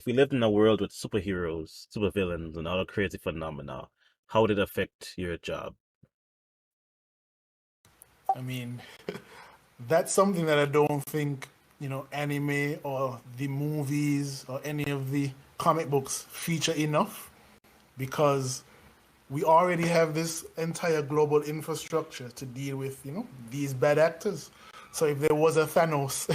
if we lived in a world with superheroes, supervillains, and other crazy phenomena, how would it affect your job? I mean, that's something that I don't think, anime or the movies or any of the comic books feature enough because we already have this entire global infrastructure to deal with, these bad actors. So if there was a Thanos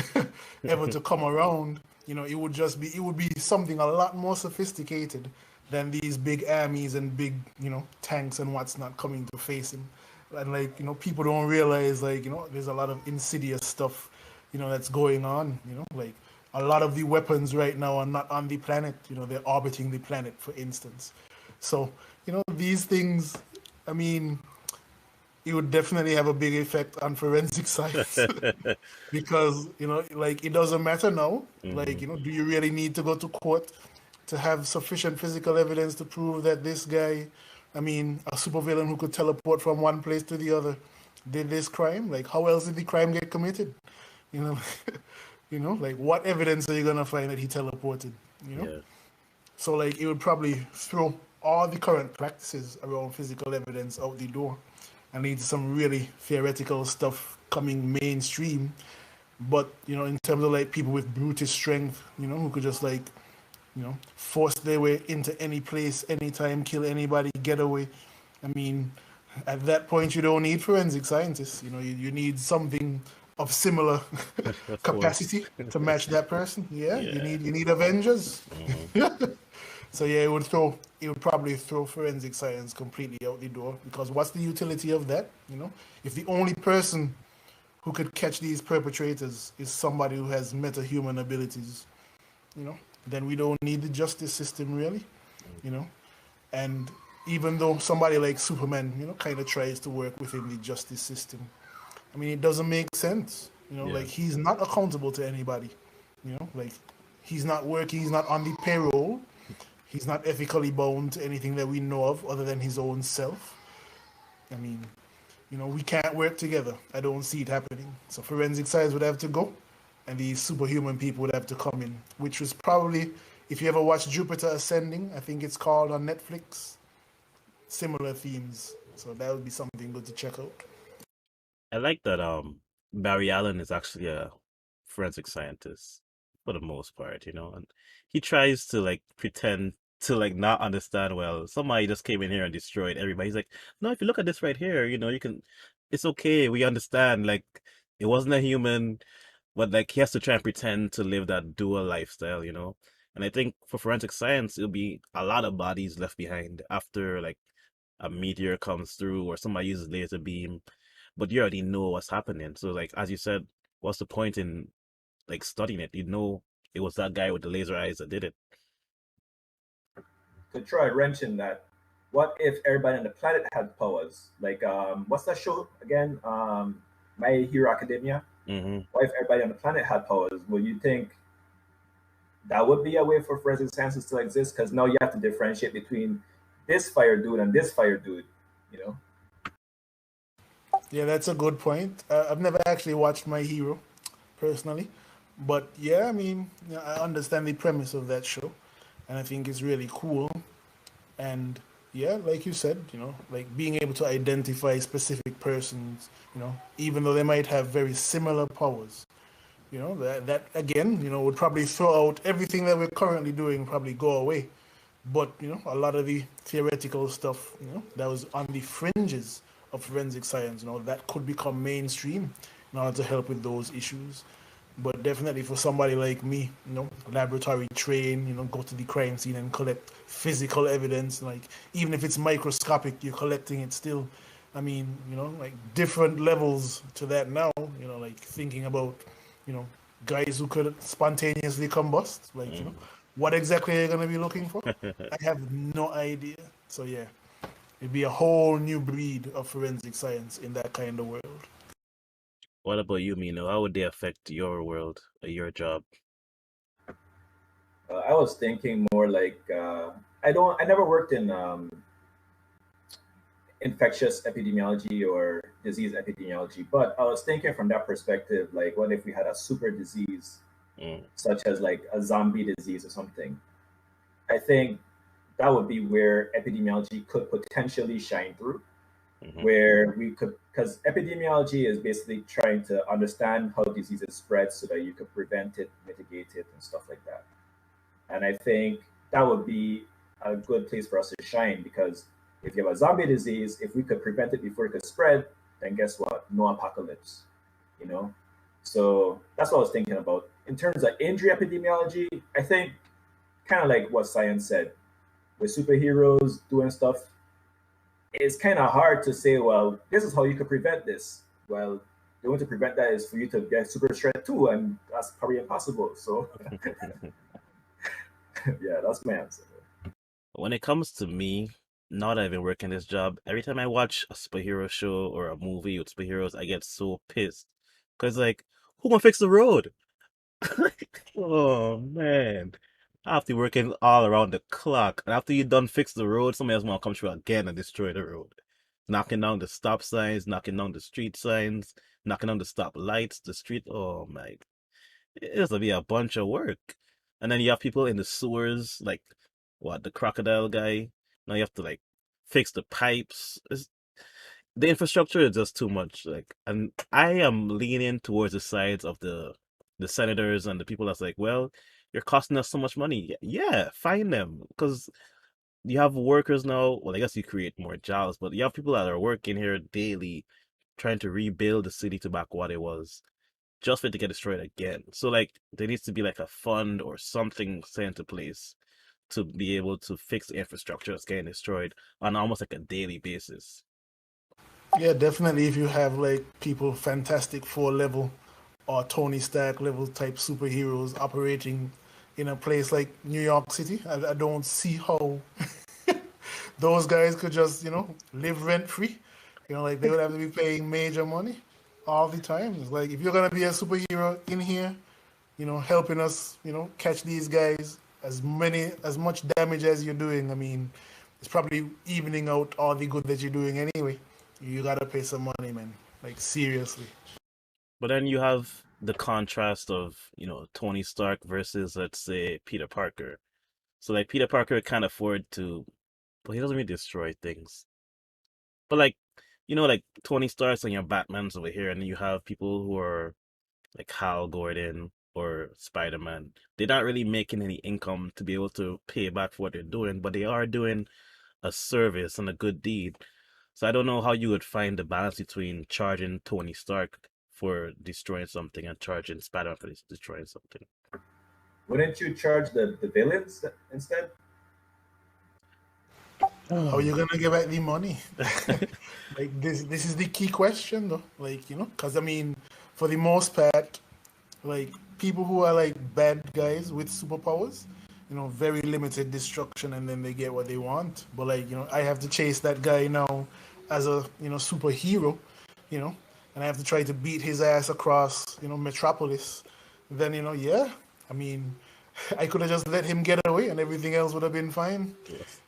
ever to come around, it would be something a lot more sophisticated than these big armies and big, tanks and what's not coming to face him. And like, people don't realize like, there's a lot of insidious stuff, that's going on, like a lot of the weapons right now are not on the planet, they're orbiting the planet, for instance. So, these things, I mean, it would definitely have a big effect on forensic science because, like it doesn't matter now. Like, Hmm. do you really need to go to court to have sufficient physical evidence to prove that this guy, I mean, a supervillain who could teleport from one place to the other, did this crime? Like, how else did the crime get committed? You know, like what evidence are you gonna find that he teleported? You know, Yeah. so like it would probably throw all the current practices around physical evidence out the door and lead to some really theoretical stuff coming mainstream. But in terms of like people with brutish strength, who could just like, force their way into any place, anytime, kill anybody, get away. I mean, at that point, you don't need forensic scientists. You need something of similar Of course. capacity to match that person. Yeah, you Yeah. need you need Avengers. Hmm. So yeah, it would probably throw forensic science completely out the door because what's the utility of that? If the only person who could catch these perpetrators is somebody who has meta-human abilities, then we don't need the justice system really, you know. And even though somebody like Superman, kind of tries to work within the justice system, I mean, it doesn't make sense. Yeah. Like he's not accountable to anybody. Like he's not working, he's not on the payroll. He's not ethically bound to anything that we know of other than his own self. I mean, we can't work together. I don't see it happening. So forensic science would have to go, and these superhuman people would have to come in, which was probably, if you ever watched Jupiter Ascending, I think it's called on Netflix, similar themes. So that would be something good to check out. I like that Barry Allen is actually a forensic scientist for the most part, and he tries to like pretend to like not understand well. Somebody just came in here and destroyed everybody. He's like, no, if you look at this right here, you can it's okay, we understand. Like it wasn't a human, but like he has to try and pretend to live that dual lifestyle. And I think for forensic science, it'll be a lot of bodies left behind after like a meteor comes through or somebody uses laser beam, but you already know what's happening. So like as you said, what's the point in like studying it? It was that guy with the laser eyes that did it. To throw a wrench in that, what if everybody on the planet had powers? Like, what's that show again? My Hero Academia. Hmm. What if everybody on the planet had powers? Well, you think that would be a way for forensic sciences to exist? Because now you have to differentiate between this fire dude and this fire dude. You know, Yeah, that's a good point. I've never actually watched My Hero personally, but yeah, I mean, I understand the premise of that show, and I think it's really cool. And yeah, like you said, like being able to identify specific persons, even though they might have very similar powers, that again, would probably throw out everything that we're currently doing, probably go away. But a lot of the theoretical stuff, that was on the fringes of forensic science, that could become mainstream in order to help with those issues. But definitely for somebody like me, laboratory trained, go to the crime scene and collect physical evidence, like even if it's microscopic, you're collecting it still. I mean, like different levels to that now, like thinking about, you know, guys who could spontaneously combust, like, Hmm. what exactly are you going to be looking for? I have no idea. So yeah, it'd be a whole new breed of forensic science in that kind of world. What about you, Mino? How would they affect your world or your job? I was thinking more like I never worked in infectious epidemiology or disease epidemiology, but I was thinking from that perspective, like what if we had a super disease Mm. such as like a zombie disease or something? I think that would be where epidemiology could potentially shine through, Hmm. where we could, because epidemiology is basically trying to understand how diseases spread so that you could prevent it, mitigate it, and stuff like that. And I think that would be a good place for us to shine because if you have a zombie disease, if we could prevent it before it could spread, then guess what? No apocalypse, you know? So that's what I was thinking about. In terms of injury epidemiology, I think kind of like what science said, with superheroes doing stuff, it's kind of hard to say, well, this is how you could prevent this. Well, the way to prevent that is for you to get super strength too, and that's probably impossible. So, yeah, that's my answer. When it comes to me, now that I've been working this job, every time I watch a superhero show or a movie with superheroes, I get so pissed. Because, like, who gonna fix the road? Oh, man. I have to be working all around the clock. And after you done fix the road, somebody else gonna come through again and destroy the road. Knocking down the stop signs, knocking down the street signs, knocking down the stop lights, the street. Oh, my. It's gonna be a bunch of work. And then you have people in the sewers, like what, the crocodile guy. Now you have to like fix the pipes. The infrastructure is just too much. Like, and I am leaning towards the sides of the senators and the people that's like, well, you're costing us so much money. Yeah, fine them because you have workers now. Well, I guess you create more jobs, but you have people that are working here daily, trying to rebuild the city to back what it was just for it to get destroyed again. So like there needs to be like a fund or something set into place to be able to fix the infrastructure that's getting destroyed on almost like a daily basis. Yeah, definitely. If you have like people Fantastic Four level or Tony Stark level type superheroes operating in a place like New York City, I don't see how those guys could just, live rent free. Like they would have to be paying major money all the time. It's like if you're gonna be a superhero in here, helping us, catch these guys as much damage as you're doing. I mean, it's probably evening out all the good that you're doing anyway. You gotta pay some money, man. Like seriously. But then you have the contrast of, Tony Stark versus let's say Peter Parker. So like Peter Parker can afford to, but he doesn't really destroy things. But like, like Tony Stark's and your Batman's over here, and then you have people who are like Hal Gordon or Spider Man. They're not really making any income to be able to pay back for what they're doing, but they are doing a service and a good deed. So I don't know how you would find the balance between charging Tony Stark for destroying something and charging Spider Man for destroying something. Wouldn't you charge the villains instead? How are Oh. you gonna get back the money? Like this is the key question though. Like, because I mean, for the most part, like people who are like bad guys with superpowers, very limited destruction and then they get what they want. But like, I have to chase that guy now as a, superhero, you know, and I have to try to beat his ass across, Metropolis. Then, yeah, I mean, I could have just let him get away and everything else would have been fine,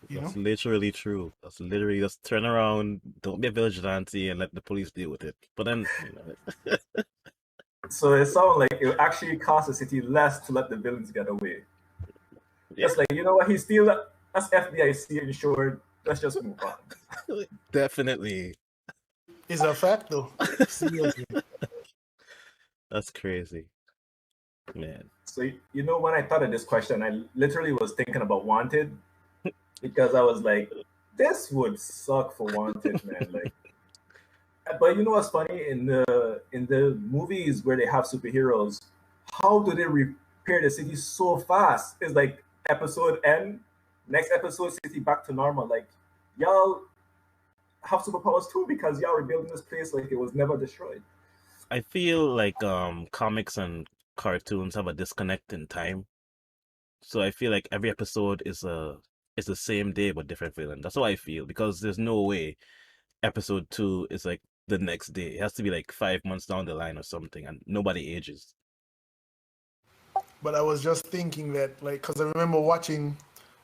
you That's know? literally true. That's literally just turn around, don't be a vigilante, and let the police deal with it. But then, So it sounds like it would actually cost the city less to let the villains get away. yeah, Just like, you know what, he's still that's FDIC insured. Let's just move on. definitely. It's a fact though. Seriously. That's crazy, man. So when I thought of this question, I literally was thinking about Wanted because I was like, this would suck for Wanted, man. Like, but you know what's funny in the movies where they have superheroes, how do they repair the city so fast? It's like episode end, next episode city back to normal. Like y'all have superpowers too because y'all rebuilding this place like it was never destroyed. I feel like comics and cartoons have a disconnect in time. So I feel like every episode is the same day but different villain. That's how I feel because there's no way episode 2 is like the next day. It has to be like 5 months down the line or something, and nobody ages. But I was just thinking that, like, because I remember watching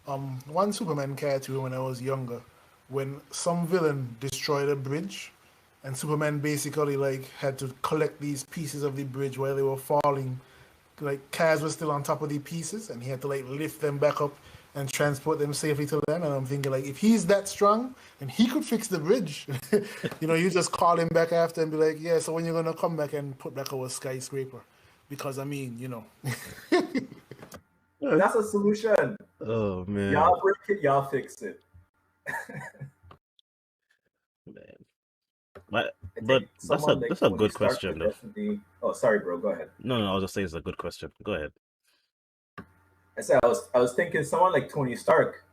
one Superman cartoon when I was younger, when some villain destroyed a bridge, and Superman basically like had to collect these pieces of the bridge while they were falling. Like cars were still on top of the pieces, and he had to like lift them back up and transport them safely to land. And I'm thinking, like, if he's that strong and he could fix the bridge, you just call him back after and be like, yeah, so when you're gonna come back and put back our skyscraper? Because I mean, That's a solution. Oh man, Y'all break it, y'all fix it. man. But I think that's someone like that's a Tony good Stark question would though. definitely. Oh, sorry, bro. Go ahead. No, I was just saying it's a good question. Go ahead. I said I was thinking someone like Tony Stark.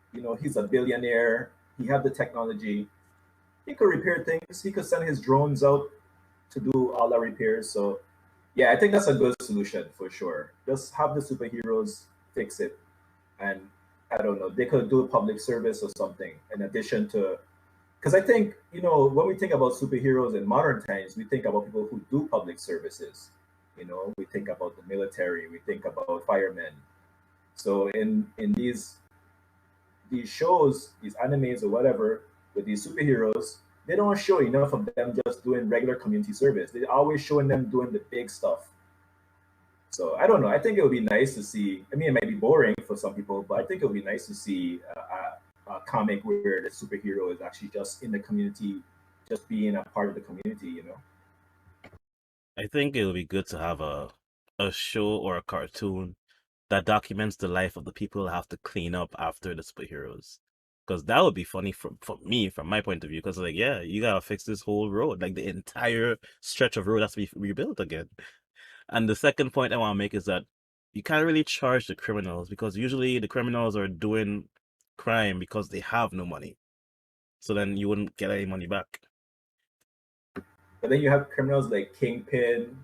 He's a billionaire. He had the technology. He could repair things. He could send his drones out to do all the repairs. So, yeah, I think that's a good solution for sure. Just have the superheroes fix it, and I don't know, they could do a public service or something in addition to. Because I think when we think about superheroes in modern times, we think about people who do public services. We think about the military. We think about firemen. So in these shows, these animes or whatever, with these superheroes, they don't show enough of them just doing regular community service. They're always showing them doing the big stuff. So I don't know. I think it would be nice to see. I mean, it might be boring for some people, but I think it would be nice to see a comic where the superhero is actually just in the community, just being a part of the community. I think it would be good to have a show or a cartoon that documents the life of the people who have to clean up after the superheroes. Because that would be funny for me, from my point of view. Because like, yeah, you gotta fix this whole road, like the entire stretch of road has to be rebuilt again. And the second point I want to make is that you can't really charge the criminals because usually the criminals are doing crime because they have no money. So then you wouldn't get any money back. But then you have criminals like Kingpin,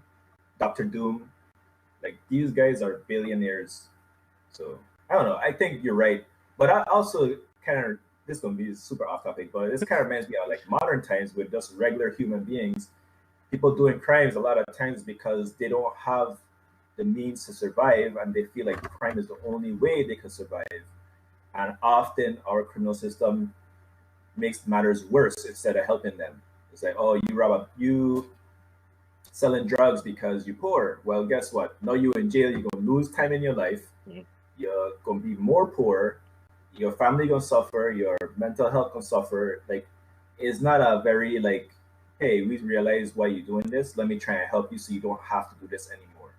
Doctor Doom. Like these guys are billionaires. So I don't know. I think you're right. But I also kind of, this is gonna be super off topic, but this kind of reminds me of like modern times with just regular human beings, people doing crimes a lot of times because they don't have the means to survive and they feel like crime is the only way they can survive. And often our criminal system makes matters worse instead of helping them. It's like, oh, you selling drugs because you're poor. Well, guess what? Now you're in jail. You're gonna lose time in your life. You're gonna be more poor. Your family gonna suffer. Your mental health gonna suffer. Like, it's not a very like, hey, we realize why you're doing this. Let me try and help you so you don't have to do this anymore.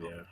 Yeah.